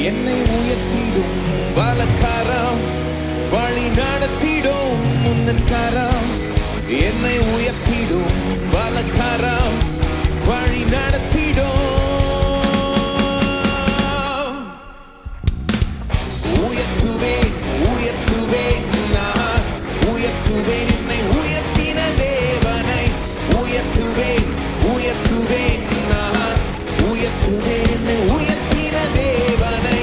என்னை உயர்த்திடும் வலக்கரம், வழி நடத்திடும் முந்தன் கரம். என்னை உயர்த்திடும் வலக்கரம், வழி நடத்திடும். உயர்த்துவேன் உயர்த்துவேன் நான் உயர்த்துவேன் என்னை உயர்த்தின தேவனை. உயர்த்துவேன் உயர்த்துவேன் நான் உயர்த்துவேன் என்னை உயர்த்தின தேவனை.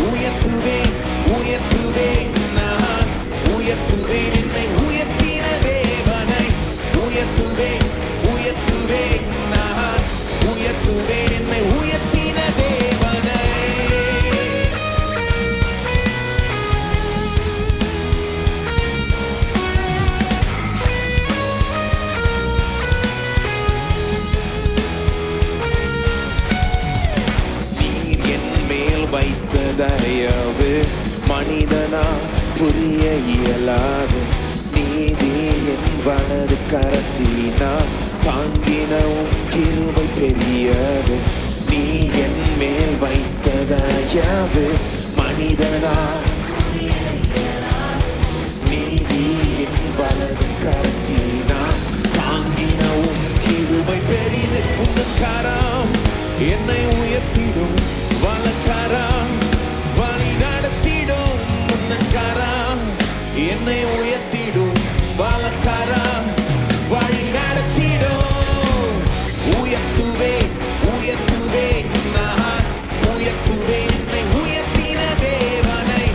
உயர்த்துவேன் உயர்த்துவேன் நான் உயர்த்துவேன் என்னை உயர்த்தின தேவனை. உயர்த்துவேன் உயர்த்துவேன் நான் உயர்த்துவேன் என்னை உயர்த்தின தேவனை. நீர் என் மேல் வைத்த தயவு மனிதனா புரிய இயலாது. நீதி என் வலது கரத்தினா தாங்கினவும் கிருபை பெரியது. நீ என் மேல் வைத்த தயவு மனிதனா நீதி என் வலது கரத்தினா தாங்கினவும் கிருபை பெரிது. உன் கரம் என்னை உயர்த்திடும் வலக்கரம், வழி நடத்திடும் உன் கரம். என்னை உயர்த்திடும் வலக்கரம், வழி நடத்திடும். உயர்த்துவேன் உயர்த்துவேன் நான் உயர்த்துவேன் என்னை உயர்த்தின தேவனை.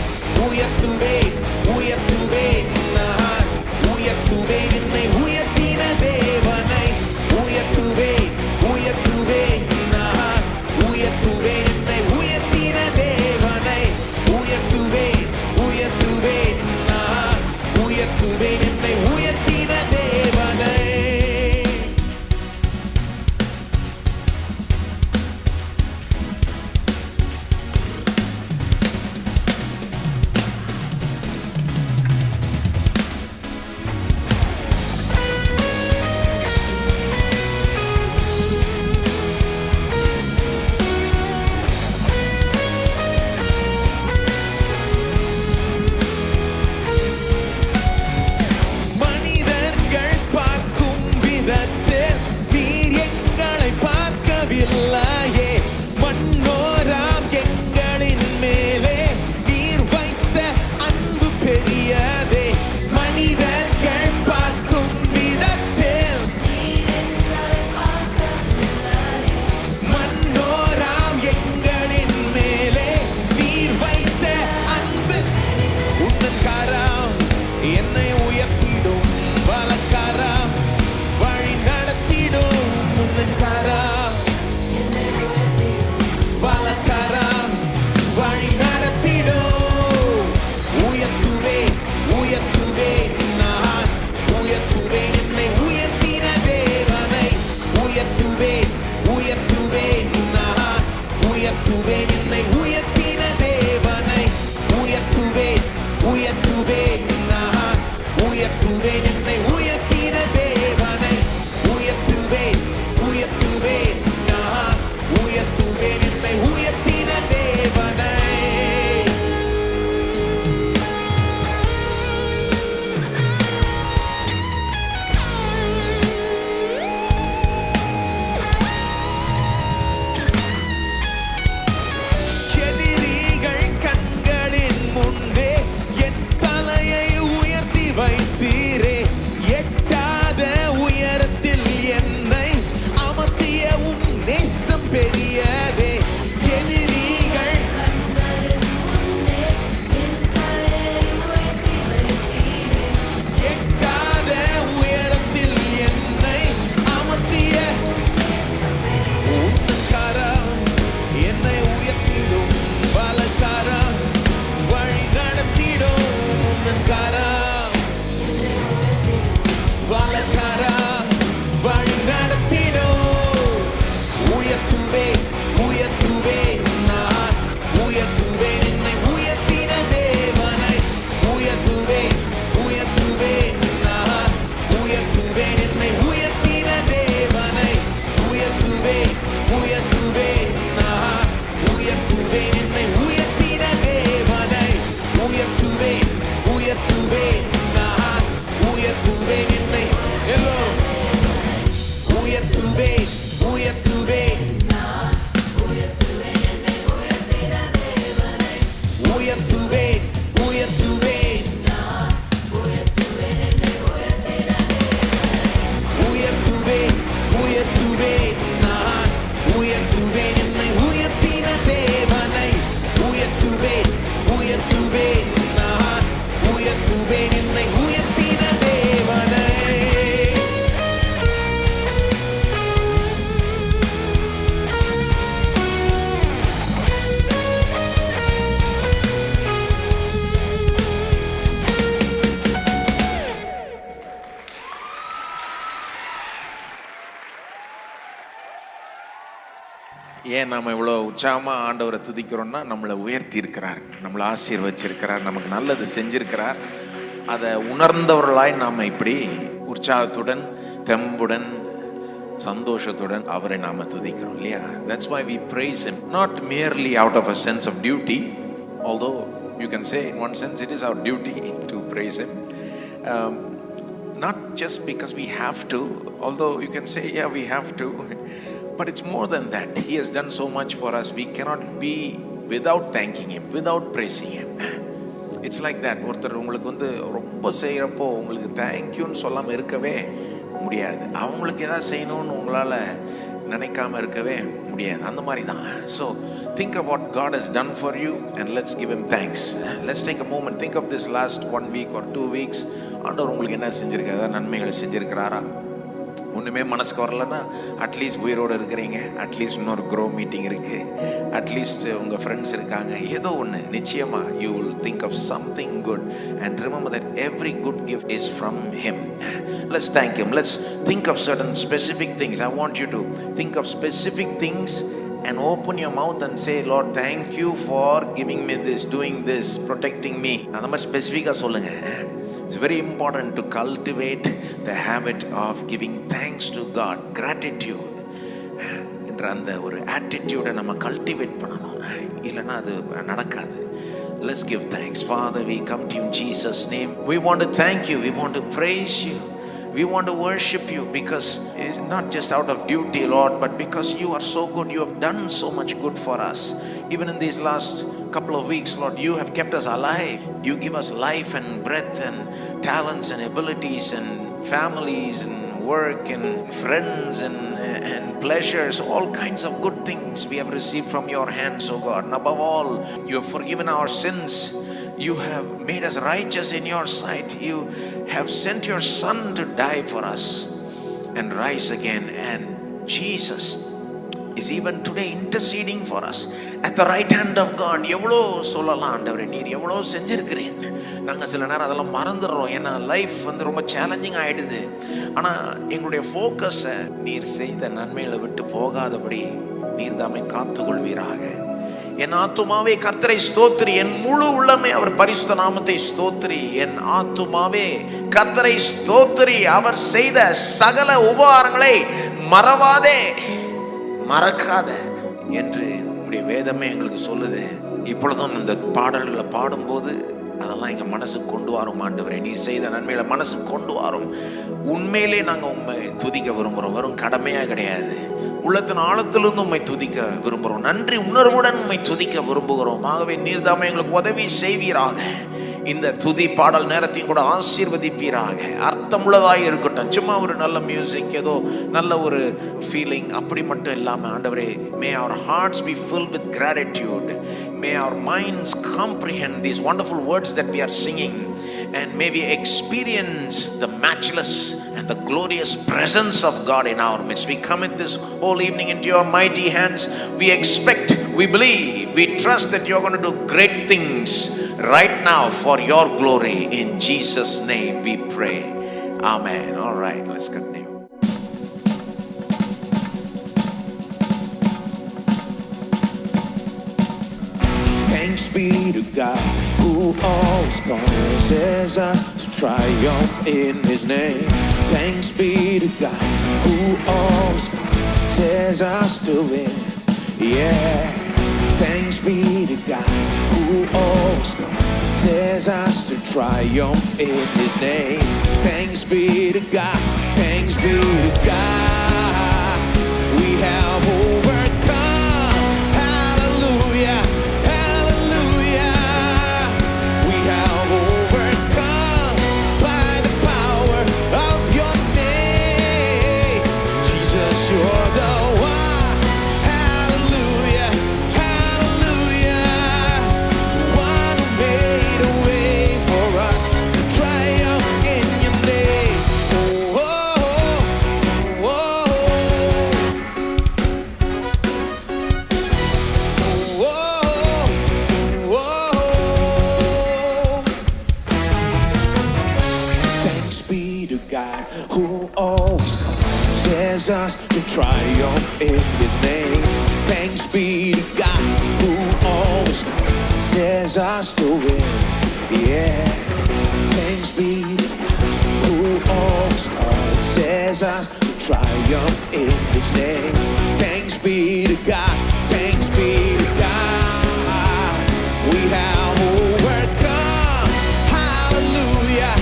ஏன் நம்ம இவ்வளோ உற்சாகமாக ஆண்டவரை துதிக்கிறோம்னா நம்மளை உயர்த்தி இருக்கிறார், நம்மளை ஆசீர்வச்சிருக்கிறார், நமக்கு நல்லது செஞ்சிருக்கிறார். அதை உணர்ந்தவர்களாய் நாம் இப்படி உற்சாகத்துடன் தெம்புடன் சந்தோஷத்துடன் அவரை நாம துதிக்கிறோம் இல்லையா? That's why we praise him, not merely out of a sense of duty, although you can say in one sense it is our duty to praise him, not just because we have to, although you can say yeah we have to, but it's more than that. He has done so much for us. We cannot be without thanking him, without praising him. It's like that. ஒருத்தர் உங்களுக்கு ரொம்ப செய்கிறப்போ உங்களுக்கு தேங்க்யூன்னு சொல்லாமல் இருக்கவே முடியாது. அவங்களுக்கு ஏதாவது செய்யணும்னு உங்களால் நினைக்காம இருக்கவே முடியாது. அந்த மாதிரி தான். So think of what God has done for you and let's give him thanks. Let's take a moment. Think of this last 1 week or 2 weeks. ஆண்டவர் உங்களுக்கு என்ன செஞ்சிருக்காரு, நன்மைகளை செஞ்சிருக்கிறாரா? ஒன்றுமே மனசுக்கு வரலன்னா அட்லீஸ்ட் உயிரோடு இருக்கிறீங்க, அட்லீஸ்ட் இன்னொரு க்ரோ மீட்டிங் இருக்குது, அட்லீஸ்ட் உங்கள் ஃப்ரெண்ட்ஸ் இருக்காங்க, ஏதோ ஒன்று நிச்சயமாக you will think of something good and remember that every good gift is from him. Let's thank him. Let's think of certain specific things. I want you to think of specific things and open your mouth and say, Lord, thank you for giving me this, doing this, protecting me. அந்த மாதிரி ஸ்பெசிஃபிக்காக சொல்லுங்கள். It's very important to cultivate the habit of giving thanks to God, gratitude என்ற அந்த ஒரு ஆட்டிடியூடை நம்ம cultivate பண்ணணும், இல்லைன்னா அது நடக்காது. Let's give thanks. Father, we come to you in Jesus' name. We want to thank you. We want to praise you. We want to worship you because it's not just out of duty, Lord, but because you are so good. You have done so much good for us. Even in these last couple of weeks, Lord, you have kept us alive. You give us life and breath and talents and abilities and families and work and friends and pleasures, all kinds of good things we have received from your hands, oh God. And above all, you have forgiven our sins. You have made us righteous in your sight. You have sent your Son to die for us and rise again. And Jesus is even today interceding for us at the right hand of God. எவ்வளோ சொல்லலாம் ஆண்டவரே, நீர் எவ்வளோ செஞ்சிருக்கிறேன். நாங்கள் சில நேரம் அதெல்லாம் மறந்துடுறோம், ஏன்னா லைஃப் ரொம்ப சேலஞ்சிங் ஆகிடுது. ஆனால் எங்களுடைய ஃபோக்கஸை நீர் செய்த நன்மைகளை விட்டு போகாதபடி நீர் தாமே காத்துக்கொள்வீராக. என் ஆத்துமாவே கர்த்தரை ஸ்தோத்திரி, என் முழு உள்ளமே அவர் பரிசுத்த நாமத்தை ஸ்தோத்திரி. என் ஆத்துமாவே கர்த்தரை ஸ்தோத்திரி, அவர் செய்த சகல உபகாரங்களை மறவாதே, மறக்காத என்று உடைய வேதமே எங்களுக்கு சொல்லுது. இப்பொழுதும் இந்த பாடல்களை பாடும்போது அதெல்லாம் எங்கள் மனசுக்கு கொண்டு வரும். ஆண்டவரே, நீர் செய்த நன்மைகளை மனசுக்கு கொண்டு வரும். உண்மையிலே நாங்கள் உண்மை துதிக்க விரும்புகிறோம், வெறும் கடமையாக கிடையாது. உள்ளத்தின் ஆழத்திலிருந்து உண்மை துதிக்க விரும்புகிறோம், நன்றி உணர்வுடன் உண்மை துதிக்க விரும்புகிறோம். ஆகவே நீர்தாமே எங்களுக்கு உதவி செய்வீராக. இந்த துதி பாடல் நேரத்தையும் கூட ஆசீர்வதிப்பீராக. அர்த்தமுள்ளதாக இருக்கட்டும். சும்மா ஒரு நல்ல மியூசிக், ஏதோ நல்ல ஒரு ஃபீலிங் அப்படி மட்டும் இல்லாமல் ஆண்டவரே, மே our hearts be filled with gratitude. May our minds comprehend these wonderful words that we are singing, and may we experience the matchless and the glorious presence of God in our midst. We commit this whole evening into your mighty hands. We expect, we believe, we trust that you're going to do great things right now for your glory. In Jesus' name we pray. Amen. All right, let's continue. Thanks be to God who always causes us to triumph in his name. Thanks be to God who always causes us to win. Yeah. Thanks be to God who always causes us to triumph in his name. Thanks be to God. Thanks be to God. We have overcome. Hallelujah. Hallelujah. We have overcome by the power of your name. Jesus, you're the one. Who always causes us to triumph in his name. Thanks be to God who always causes us to win. Yeah. Thanks be to God who always causes us to triumph in His name. Thanks be to God. Thanks be to God. We have overcome. Hallelujah.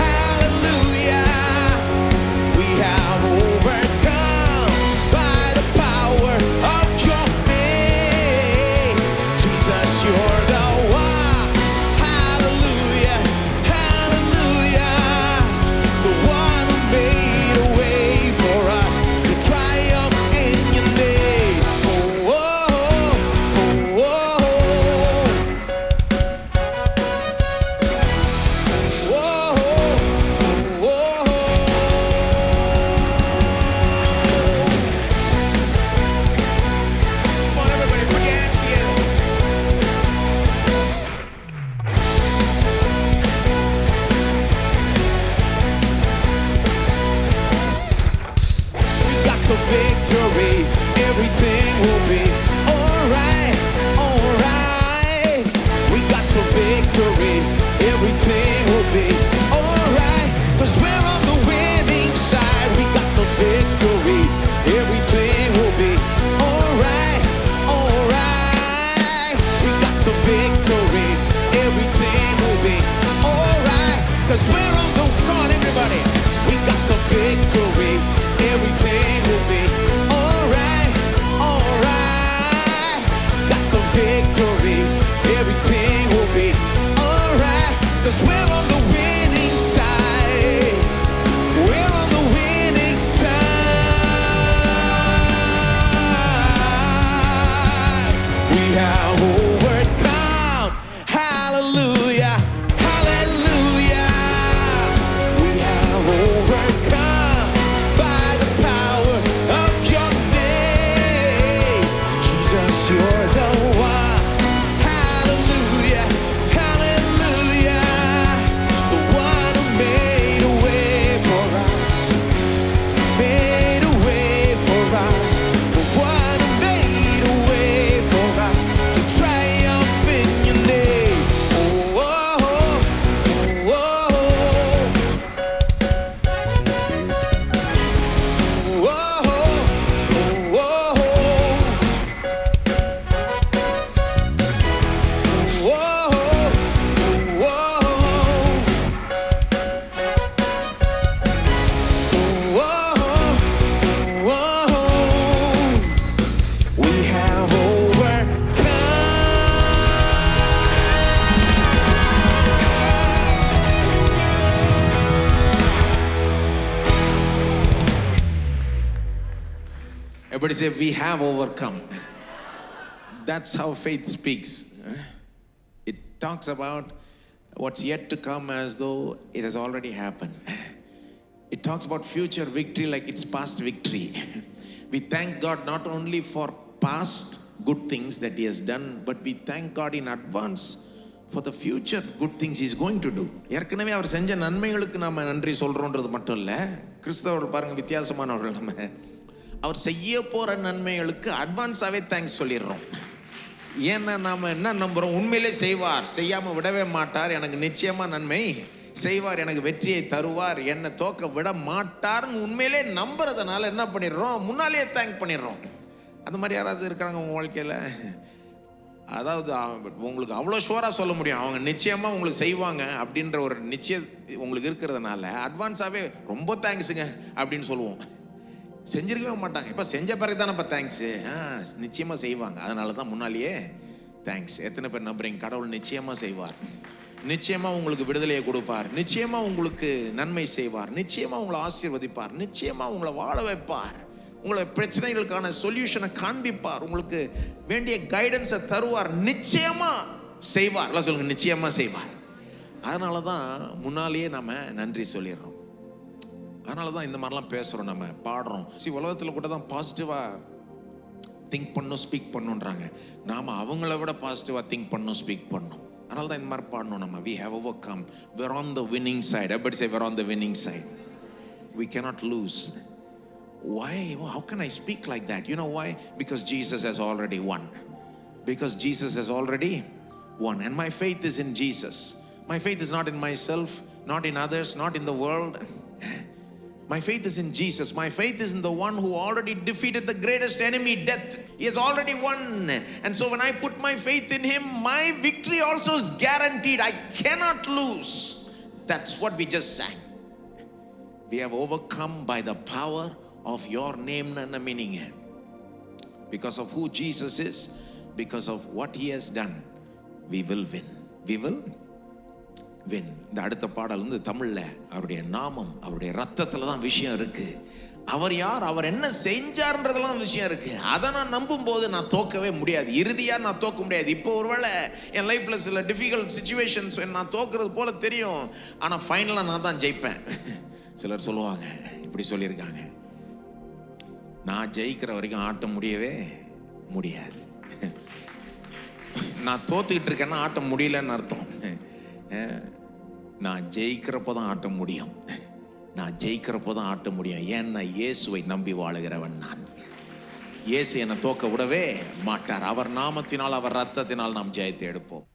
Hallelujah. We have overcome by the power of your name. Jesus, you're the one. Hallelujah. Hallelujah. The one who made a way for us to triumph in your name. Oh, oh, oh, oh, oh. Come on, everybody, put your hands together. We got the victory. Everything will be alright, alright. We got the victory. Everything will be alright. 'Cause we're on the winning side. We got the victory. Everything will be alright, alright. We got the victory. Everything will be alright. 'Cause we're on the, come on everybody. We got the victory. Everything will be alright, alright. Got the victory. Everything will be alright. 'Cause we're on the winning side. We're on the winning side. We have overcome. Hallelujah. Hallelujah. We have overcome by the power of your name. Jesus, you're the one. Hallelujah. Hallelujah. The one who made a way for us. Made a way for us. The one who made a way for us to triumph in your name. Oh, oh, oh, oh, oh. We have overcome. Everybody say, we have overcome. That's how faith speaks. It talks about what's yet to come as though it has already happened. It talks about future victory like it's past victory. We thank God not only for past good things that He has done, but we thank God in advance for the future good things He's going to do. ஏற்கனவே அவர் செஞ்ச நன்மைகளுக்கு நாம நன்றி சொல்றோன்றது மட்டும் இல்ல, கிறிஸ்தவர்கள் பாருங்க வித்தியாசமானவர்கள். நம்ம அவர் செய்ய போற நன்மைகளுக்கு அட்வான்ஸாவே தேங்க்ஸ் சொல்லிடுறோம். ஏன்னா நாம என்ன நம்புறோம்? உண்மையிலே செய்வார், செய்யாம விடவே மாட்டார், எனக்கு நிச்சயமா நன்மை செய்வார், எனக்கு வெற்றியை தருவார், என்னை தோக்க விட மாட்டார்னு உண்மையிலே நம்புறதுனால என்ன பண்ணிடுறோம்? முன்னாலேயே தேங்க் பண்ணிடுறோம். அந்த மாதிரி யாராவது இருக்கிறாங்க உங்க வாழ்க்கையில? அதாவது உங்களுக்கு அவ்வளோ ஷுவராக சொல்ல முடியும், அவங்க நிச்சயமாக உங்களுக்கு செய்வாங்க அப்படின்ற ஒரு நிச்சயம் உங்களுக்கு இருக்கிறதுனால அட்வான்ஸாகவே ரொம்ப தேங்க்ஸுங்க அப்படின்னு சொல்லுவோம். செஞ்சிருக்கவே மாட்டாங்க, இப்போ செஞ்ச பிறகு தானே இப்போ தேங்க்ஸு, நிச்சயமாக செய்வாங்க, அதனால தான் முன்னாலேயே தேங்க்ஸ். எத்தனை பேர் நம்புறீங்க கடவுள் நிச்சயமாக செய்வார், நிச்சயமாக உங்களுக்கு விடுதலையை கொடுப்பார், நிச்சயமாக உங்களுக்கு நன்மை செய்வார், நிச்சயமாக உங்களை ஆசீர்வதிப்பார், நிச்சயமாக உங்களை வாழ வைப்பார், உங்களை பிரச்சனைகளுக்கான சொல்யூஷனை காண்பிப்பார், உங்களுக்கு வேண்டிய கைடன்ஸை தருவார், நிச்சயமா செய்வார். எல்லாம் சொல்லுங்க, நிச்சயமா செய்வார். அதனால தான் முன்னாலேயே நம்ம நன்றி சொல்லிடுறோம். அதனால தான் இந்த மாதிரிலாம் பேசுகிறோம், நம்ம பாடுறோம். உலகத்தில் கூட தான் பாசிட்டிவாக திங்க் பண்ணணும், ஸ்பீக் பண்ணுன்றாங்க. நாம் அவங்கள விட பாசிட்டிவாக திங்க் பண்ணணும், ஸ்பீக் பண்ணணும். அதனால தான் இந்த மாதிரி பாடணும் நம்ம. We have overcome. We're on the winning side. Everybody say we're on the winning side. We cannot lose. Why? How can I speak like that? You know why? Because Jesus has already won. Because Jesus has already won. And my faith is in Jesus. My faith is not in myself, not in others, not in the world. My faith is in Jesus. My faith is in the one who already defeated the greatest enemy, death. He has already won. And so when I put my faith in Him, my victory also is guaranteed. I cannot lose. That's what we just sang. We have overcome by the power of your name and meaning. Because of who Jesus is, because of what He has done, we will win. We will win. இந்த அடுத்த பாடல் வந்து தமிழ்ல அவருடைய நாமம், அவருடைய ரத்தத்துல தான் விஷயம் இருக்கு. அவர் யார், அவர் என்ன செஞ்சார்ன்றதுலாம் விஷயம் இருக்கு. அதை நான் நம்பும் போது நான் தோக்கவே முடியாது. இறுதியா நான் தோக்க முடியாது. இப்போ ஒருவேளை என் லைஃப்ல சில டிஃபிகல்ட் சிச்சுவேஷன்ஸ் நான் தோக்குறது போல தெரியும், ஆனா ஃபைனலா நான் தான் ஜெயிப்பேன். சிலர் சொல்லுவாங்க, இப்படி சொல்லியிருக்காங்க, நான் ஜெயிக்கிற வரைக்கும் ஆட்ட முடியவே முடியாது. நான் தோத்துக்கிட்டு இருக்கேன்னா ஆட்ட முடியலன்னு அர்த்தம். நான் ஜெயிக்கிறப்போ தான் ஆட்ட முடியும். நான் ஜெயிக்கிறப்போ தான் ஆட்ட முடியும். ஏன்னா இயேசுவை நம்பி வாழுகிறவன் நான். இயேசு என்னை தோக்க விடவே மாட்டார். அவர் நாமத்தினால், அவர் ரத்தத்தினால் நாம் ஜெயத்தை எடுப்போம்.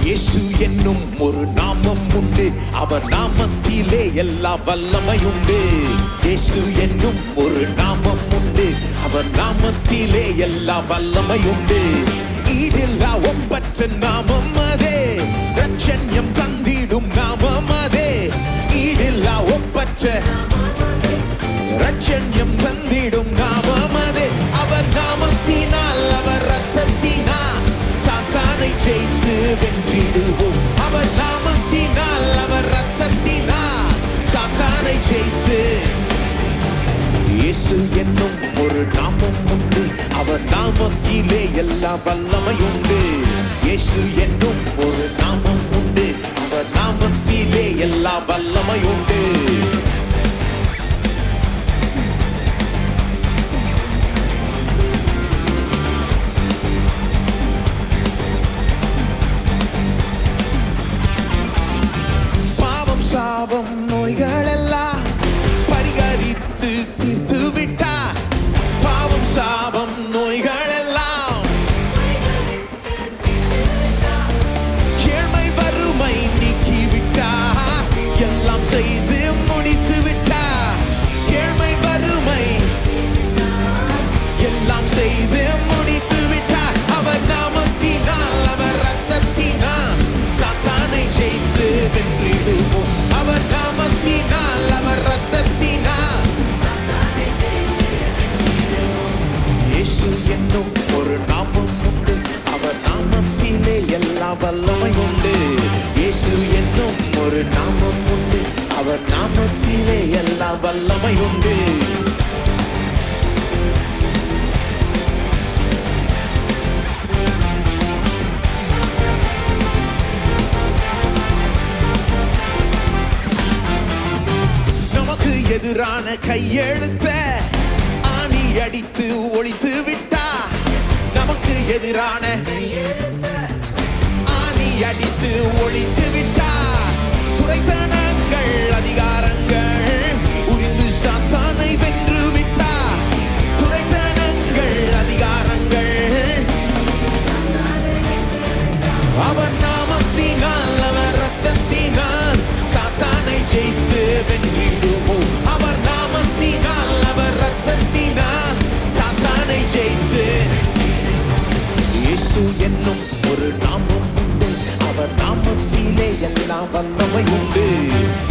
இயேசு என்னும் ஒரு நாமம் உண்டு, அவர் நாமத்திலே எல்லா வல்லமையுண்டு. இயேசு என்னும் ஒரு நாமம் உண்டு, அவர் நாமத்திலே எல்லா வல்லமையுண்டு. ஈடில்லா ஒப்பற்ற நாமம் அதே, ரட்சண்யம் தந்திடும் நாமம் அதே. ஈடில்லா ஒப்பற்ற ரட்சண்யம் தந்திடும் நாமம் அதே. அவர் நாமத்தினால், அவர் ரத்தத்தினால் சாத்தானை ஜெயித்து வென்றிடுவோம். அவர் நாமத்தினால், அவர் ரத்தத்தினால் சாத்தானை ஜெயித்து. இயேசு என்னும் ஒரு நாமம் உண்டு, அவர் நாமத்திலே எல்லா வல்லமையுண்டு. இயேசு என்னும் ஒரு நாமம் உண்டு, அவர் நாமத்திலே எல்லா வல்லமையுண்டு. பாவம் நோய்கள் எல்லாம் பரிகரித்து தீர்த்து விட்டார். பாவம் சாபம் நோய்கள் எல்லாம், ஏழ்மை வறுமை நீக்கி விட்டார். எல்லாம் செய்து முடித்து விட்டார். ஏழ்மை வறுமை எல்லாம் செய்து முடித்து விட்டார். அவர் நாமத்தினால், அவர் ரத்தத்தினால் சாத்தானை ஜெயித்து வென்றிடுவோம். அவர் நாமத்தினால், அவர் ரத்தத்தினால் சாத்தானை ஜெயித்து வென்றிடுவோம். இயேசு என்னும் ஒரு நாமம் உண்டு, அவர் நாமத்திலே எல்லா வல்லமையுண்டு. இயேசு என்னும் ஒரு நாமம் உண்டு, அவர் நாமத்திலே எல்லா வல்லமையுண்டு. எதிரான கையெழுத்த ஆணி அடித்து ஒழித்து விட்டார். நமக்கு எதிரான ஆணி அடித்து ஒழித்து விட்டார். துரைத்தனங்கள் அதிகாரங்கள் உரிந்து சாத்தானை வென்று விட்டார். துரைத்தனங்கள் அதிகாரங்கள் அவர் நாமத்தினால், அவர் ரத்தத்தினால் சாத்தானை ஜெயித்து வென்றிடுவோம். அவர் நாமத்தினால், அவர் ரத்தத்தினால் சாத்தானை ஜெயித்து. இயேசு என்னும் ஒரு நாமம் உண்டு, அவர் நாமத்திலே எல்லா வல்லமையுண்டு.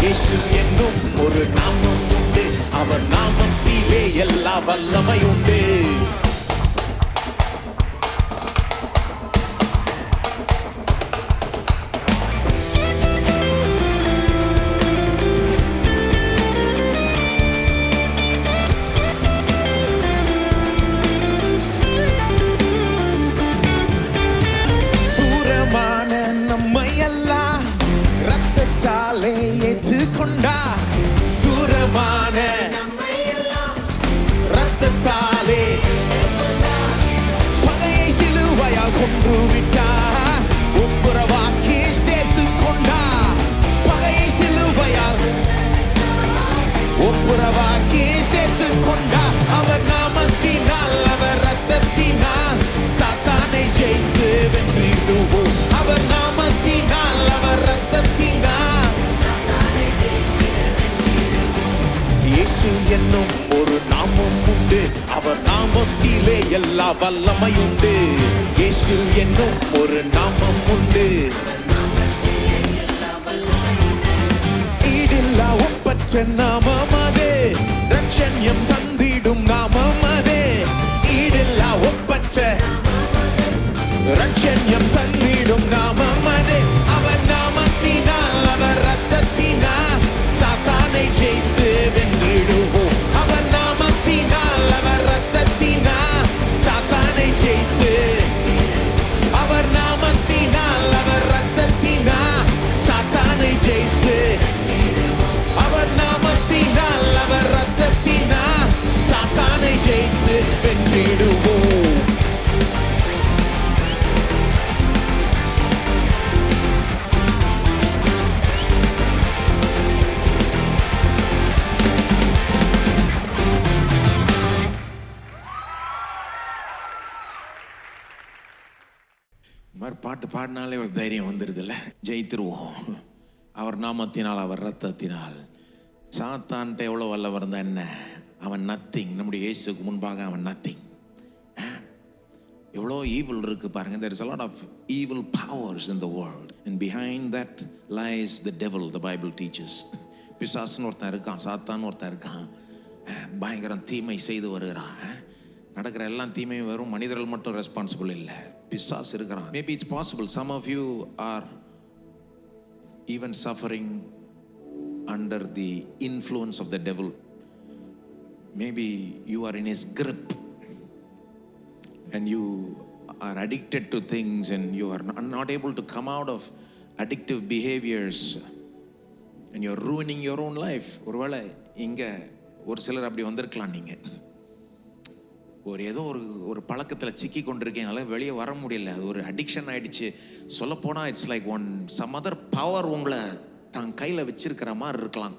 இயேசு என்னும் ஒரு நாமம் உண்டு, அவர் நாமத்திலே எல்லா வல்லமையுண்டு. கொன்று விட்டார், ஒப்புரவாக்கி சேர்த்து கொண்டார். பகையை சிலுவையால் ஒப்புரவாக்கி சேர்த்து கொண்டார். அவர் நாமத்தினால், அவர் ரத்தத்தினால் சாத்தானை ஜெயித்து வென்றிடுவோம். அவர் நாமத்தினால், அவர் ரத்தத்தினால் இயேசு என்னும் ஒரு நாமம் உண்டு, அவர் நாமத்திலே எல்லா வல்லமையுண்டு. இயேசு என்னும் ஒரு நாமம் உண்டு, ஈடில்லா ஒப்பற்ற நாமம் அது, ரட்சண்யம் தந்திடும் நாமம் அது. ஈடில்லா ஒப்பற்ற ரட்சண்யம் தந்திடும் நாமம் அது. அவர் நாமத்தினால், அவர் ரத்தத்தினால் சாத்தானை ஜெயித்து வென்றிடுவோம். அவர் நாமத்தினால், அவர் ரத்தத்தினால் சாத்தானை ஜெயித்து, அவர் நாமத்தினால், அவர் ரத்தத்தினால் சாத்தானை ஜெயித்து, அவர் நாமத்தினால், அவர் ரத்தத்தினால் சாத்தானை ஜெயித்து வென்றிடுவோம். மாதிரி பாட்டு பாடினாலே ஒரு தைரியம் வந்துடுதுல்ல, ஜெயித்துருவோம். அவர் நாமத்தினால், அவர் ரத்தத்தினால். சாத்தான்ட்ட எவ்வளோ வல்லவர் இருந்தா என்ன, அவன் நத்திங். நம்முடைய இயேசுக்கு முன்பாக அவன் நத்திங். எவ்வளோ ஈவில் இருக்கு பாருங்க. there is a lot of evil powers in the world and behind that lies the devil, the Bible teaches. பிசாசுன்னு ஒருத்தன் இருக்கான், சாத்தான் ஒருத்தன் இருக்கான், பயங்கரம் தீமை செய்து வருகிறான். நடக்கிற எல்லாம் தீமையும் வெறும் மனிதர்கள் மட்டும் ரெஸ்பான்சிபிள் இல்லை, பிசாசு இருக்கிறான். Maybe it's possible some of you are even suffering under the influence of the devil. Maybe you are in his grip and you are addicted to things and you are not able to come out of addictive behaviors and you're ruining your own life. ஒருவேளை இங்க ஒரு சிலர் அப்படி வந்திருக்கலாம். நீங்க ஒரு ஏதோ ஒரு பழக்கத்தில் சிக்கி கொண்டிருக்கீங்களா, வெளியே வர முடியல, அது ஒரு அடிக்ஷன் ஆயிடுச்சு. சொல்லப்போனால் it's like some other power உங்களை தான் கையில் வச்சிருக்கிற மாதிரி இருக்கலாம்.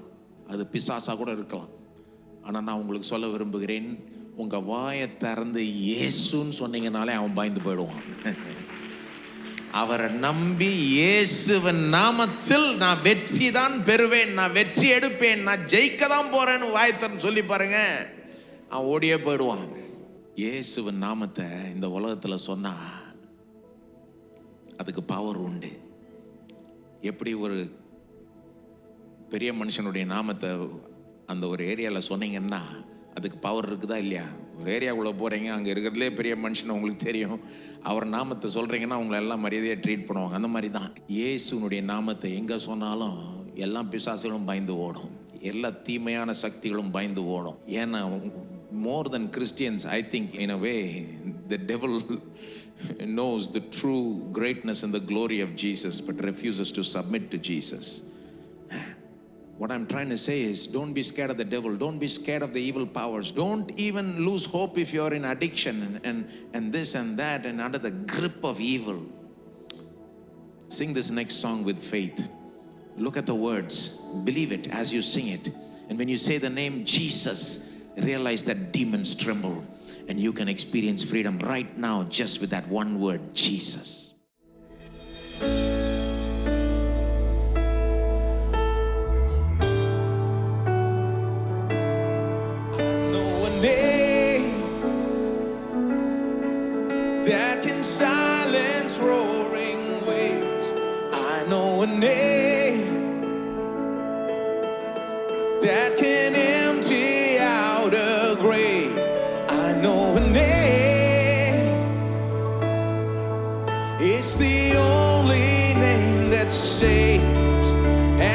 அது பிசாசா கூட இருக்கலாம். ஆனால் நான் உங்களுக்கு சொல்ல விரும்புகிறேன், உங்கள் வாயை திறந்து இயேசுன்னு சொன்னீங்கனாலே அவன் பயந்து போயிடுவான். அவரை நம்பி இயேசுவின் நாமத்தில் நான் வெற்றி தான் பெறுவேன், நான் வெற்றி எடுப்பேன், நான் ஜெயிக்க தான் போறேன்னு வாயத்தன்னு சொல்லி பாருங்க, அவன் ஓடியே போயிடுவான். இயேசுவின் நாமத்தை இந்த உலகத்தில் சொன்னா அதுக்கு பவர் உண்டு. எப்படி ஒரு பெரிய மனுஷனுடைய நாமத்தை அந்த ஒரு ஏரியாவில் சொன்னீங்கன்னா அதுக்கு பவர் இருக்குதா இல்லையா? ஒரு ஏரியாவுக்குள்ளே போகிறீங்க, அங்கே இருக்கிறதுலே பெரிய மனுஷன் உங்களுக்கு தெரியும், அவர் நாமத்தை சொல்கிறீங்கன்னா உங்களை எல்லாம் மரியாதையாக ட்ரீட் பண்ணுவாங்க. அந்த மாதிரி தான் இயேசுனுடைய நாமத்தை எங்கே சொன்னாலும் எல்லா பிசாசுகளும் பயந்து ஓடும், எல்லா தீமையான சக்திகளும் பயந்து ஓடும். ஏன்னா more than Christians, I think in a way the devil knows the true greatness and the glory of Jesus but refuses to submit to Jesus. What I'm trying to say is, don't be scared of the devil, don't be scared of the evil powers, don't even lose hope if you're in addiction and this and that and under the grip of evil. Sing this next song with faith. Look at the words, believe it as you sing it, and when you say the name Jesus, realize that demons tremble and you can experience freedom right now just with that one word, Jesus. I know a name that can silence roaring waves. I know a name that can empty out a grave. I know a name, it's the only name that saves,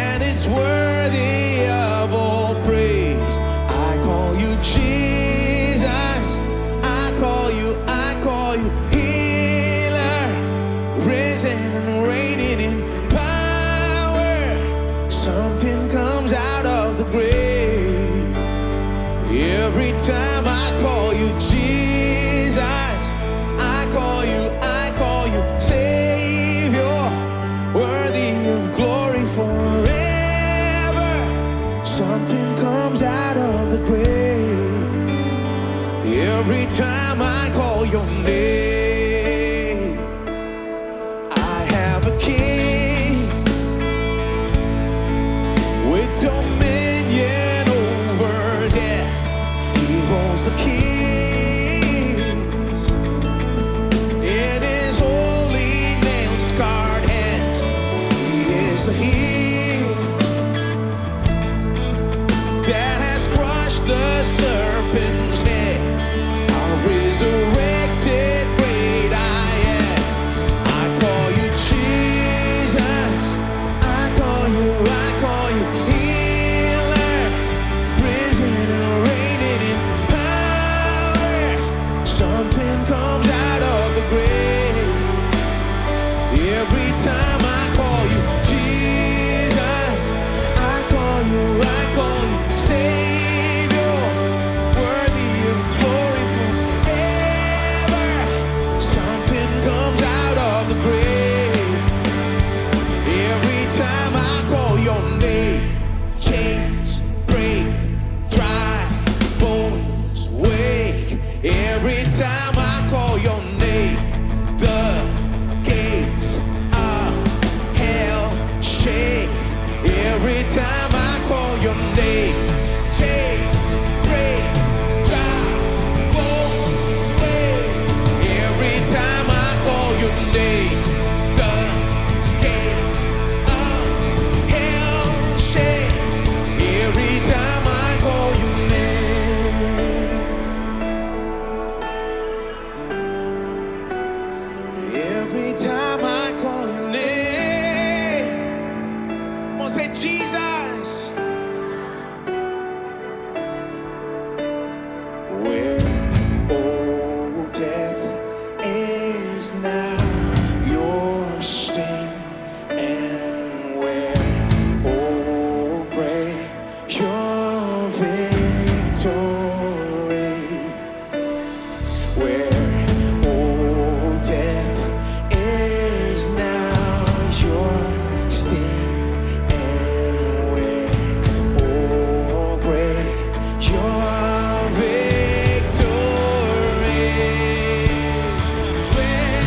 and it's worthy of all praise. I call you Jesus, I call you healer, risen and reigning in power. Something comes out of the grave every time I call you Jesus. I call you time I call your name, I have a king with dominion over death. He holds the keys in his holy nail-scarred hands. He is the heel that has crushed the serpent's head. Our resurrected great I am. I call you Jesus. I call you healer, risen and reigning in power. Something comes out of the grave every time I call you Jesus. I call you Savior, worthy of glory forever. Something comes out of the grave every time I call your name. Chains break, dry bones wake every time I call your name. The gates of hell shake every time I call your name. Chains break, dry bones wake every time I call your name. The gates of hell shake every time I call your name. Every time I call your name. Come on, say Jesus. Where, oh, death is now your sting, and where, oh, grave, your victory. Where, oh, death is now your sting, and where, oh, grave, your victory. Where,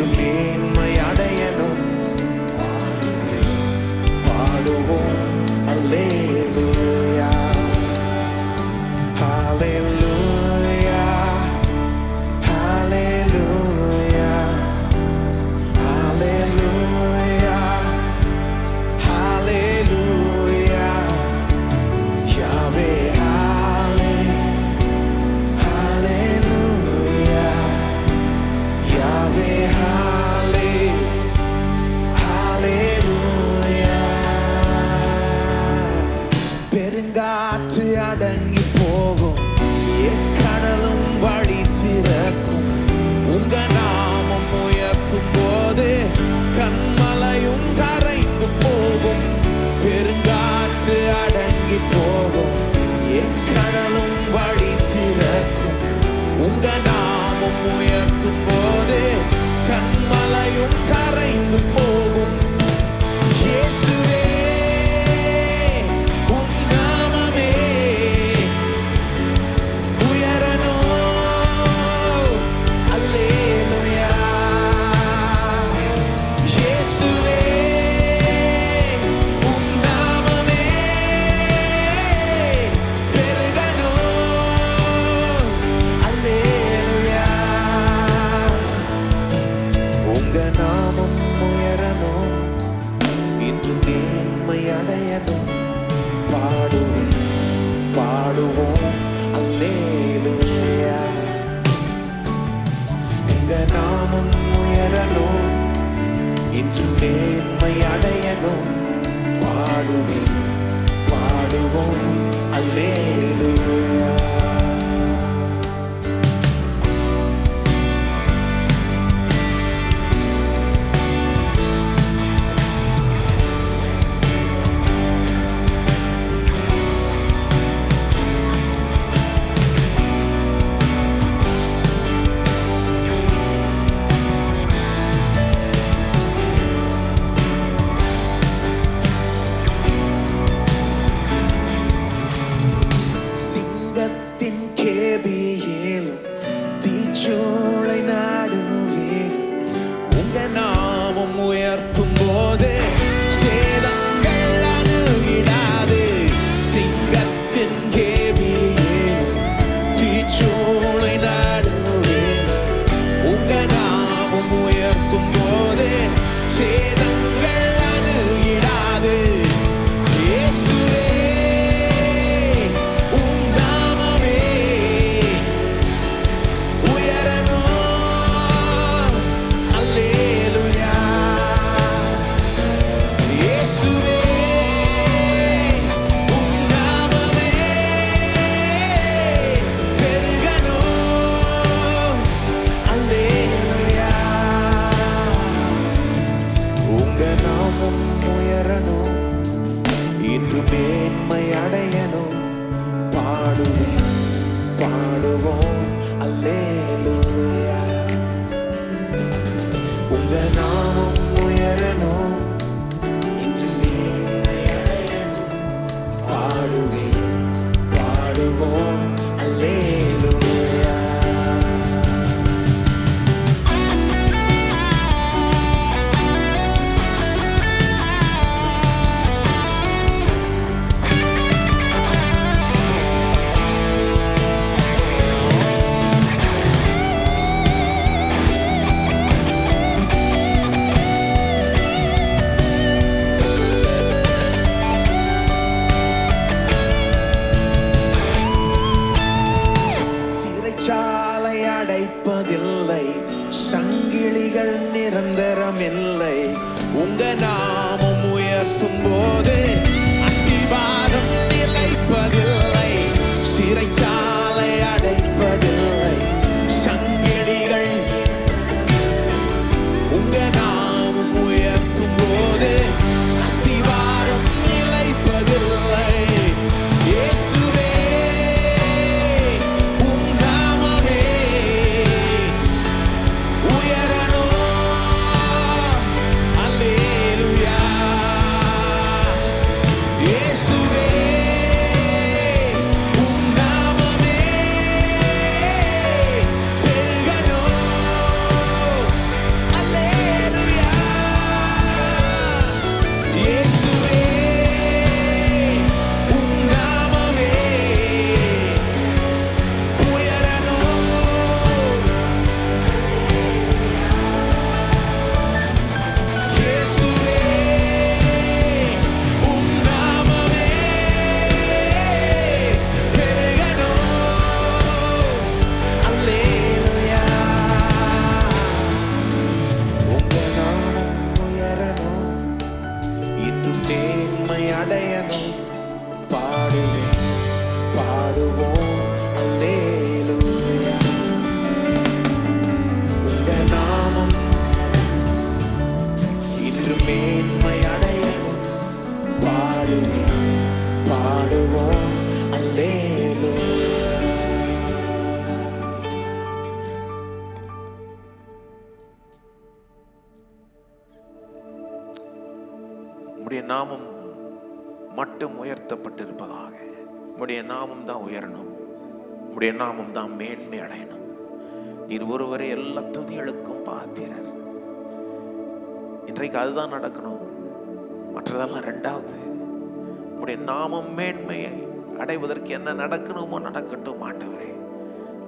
இன்று மேன்மை அடையணும். பாடுவோம் அல்லேலூயா, ஹalleluya, ஹalleluya, ஹalleluya, ஹalleluya, யாவே ஹalleluya, யாவே ஹalleluya. பெருங்காற்று அடங்கி போகும், கடலும் வழி திறக்கும். உங்க நாமம் உயர்த்தும் போது கண்மலையும் கரைந்து போகும். பெருங்காற்று அடங்கி போகும், கடலும் வழி திறக்கும். உங்க நாமம் உயர்த்தும் போது கண்மலையும் கரைந்து போகும். இயேசுவே உம் நாமமே உயரணும். அல்லேலூயா. இயேசுவே உம் நாமமே பெருகணும். அல்லேலூயா. உங்க நாமம் உயரணும், இன்று மேன்மை அடையணும். பாடுவேன் பாடுவோம் அல்லேலூயா. உங்க நாமம் உயரணும், இன்று மேன்மை அடையணும். பாடுவேன் பாடுவோம் அல்லேலூயா. சிங்கத்தின் கேபியிலும் தீச்சூளை நடுவிலும் உங்க நாமம் உயர்த்தும் போது சேதங்கள் அணுகிடாது. சிங்கத்தின் கேபியிலும் தீச்சூளை நடுவிலும் உங்க நாமம் உயர்த்தும் போது சேதங்கள் அணுகிடாது. இயேசுவே உம் நாமமே உயரணும். அல்லேலூயா. இயேசுவே உம் நாமமே பெருகணும். அல்லேலூயா. உங்க நாமம் உயரணும், இன்று மேன்மை அடையணும். பாடுவேன் பாடுவோம் அல்லேலூயா. உங்க நாமம் உயரணும், இன்று மேன்மை அடையணும். பாடுவேன் பாடுவோம் அல்லேலூயா. சிறைச்சாலை அடைப்பதில்லை, சங்கிலிகள் நிரந்தரமில்லை. உங்க நாமம் உயர்த்தும் போது அஸ்திவாரம் நிலைப்பதில்லை. சிறைச்சாலை அடைப்பதில்லை, சங்கிலிகள் உங்க நாமம் உயர்த்தும் போது அஸ்திவாரம் நிலைப்பதில்லை. இயேசுவே உம் நாமமே உயரணும். அல்லேலூயா. இயேசுவே உம் நாமமே நாமம் மட்டும் உயர்த்தப்பட்டிருப்பதாக. உம்முடைய நாமம் தான் உயரணும், உம்முடைய நாமம் தான் மேன்மை அடையணும். நீர் ஒருவரே எல்லா துதிகளுக்கும் பாத்திரர். இன்றைக்கு அதுதான் நடக்கணும், மற்றதெல்லாம் ரெண்டாவது. உம்முடைய நாமம் மேன்மையை அடைவதற்கு என்ன நடக்கணுமோ நடக்கட்டும் ஆண்டவரே.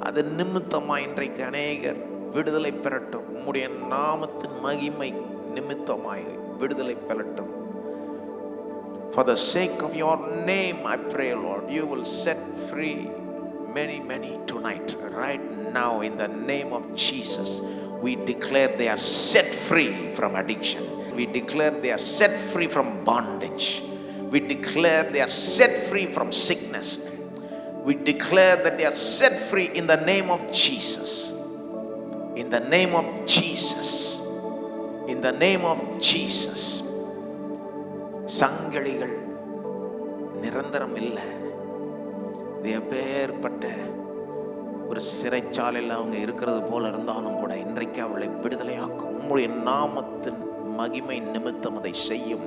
அது நிமித்தமா இன்றைக்கு அநேகர் விடுதலை பெறட்டும். உம்முடைய நாமத்தின் மகிமை நிமித்தமாய் விடுதலை பெறட்டும். For the sake of your name, I pray, Lord, you will set free many tonight. Right now, in the name of Jesus, we declare they are set free from addiction. We declare they are set free from bondage. We declare they are set free from sickness. We declare that they are set free in the name of Jesus. In the name of Jesus. In the name of Jesus. சங்கிலிகள் நிரந்தரம் இல்லை. எப்பேற்பட்ட ஒரு சிறைச்சாலையில் அவங்க இருக்கிறது போல இருந்தாலும் கூட இன்றைக்கு அவளை விடுதலையாக்கும். உம்முடைய நாமத்தின் மகிமை நிமித்தம் அதை செய்யும்.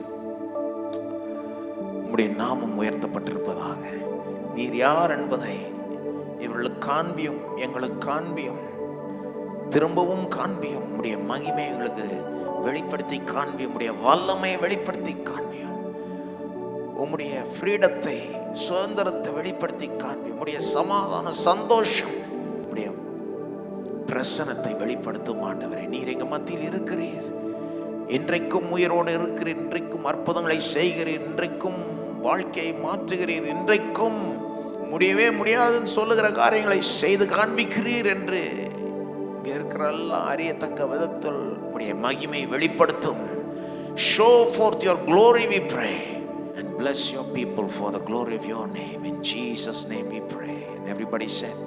உம்முடைய நாமம் உயர்த்தப்பட்டிருப்பதாக. நீர் யார் என்பதை இவர்களுக்கு காண்பியும், எங்களுக்கு காண்பியும், திரும்பவும் காண்பியும். உம்முடைய மகிமை எங்களுக்கு வெளிப்படுத்தி காண்பியும், உம்முடைய வல்லமையை வெளிப்படுத்தி காண்பியும், உம்முடைய ஃப்ரீடத்தை, சுதந்திரத்தை வெளிப்படுத்தி காண்பியும், உம்முடைய சமாதான சந்தோஷம், உம்முடைய பிரசனத்தை வெளிப்படுத்தும் ஆண்டவரே. நீர் எங்க மத்தியில் இருக்கிறீர். இன்றைக்கும் உயிரோடு இருக்கிறீர், இன்றைக்கும் அற்புதங்களை செய்கிறீர், இன்றைக்கும் வாழ்க்கையை மாற்றுகிறீர், இன்றைக்கும் முடியவே முடியாதுன்னு சொல்லுகிற காரியங்களை செய்து காண்பிக்கிறீர் என்று இங்க இருக்கிற எல்லாம் அறியத்தக்க விதத்தில் உடைய மகிமை வெளிப்படுத்தும். Show forth your glory, we pray, and bless your people for the glory of your name. In Jesus' name we pray. And everybody said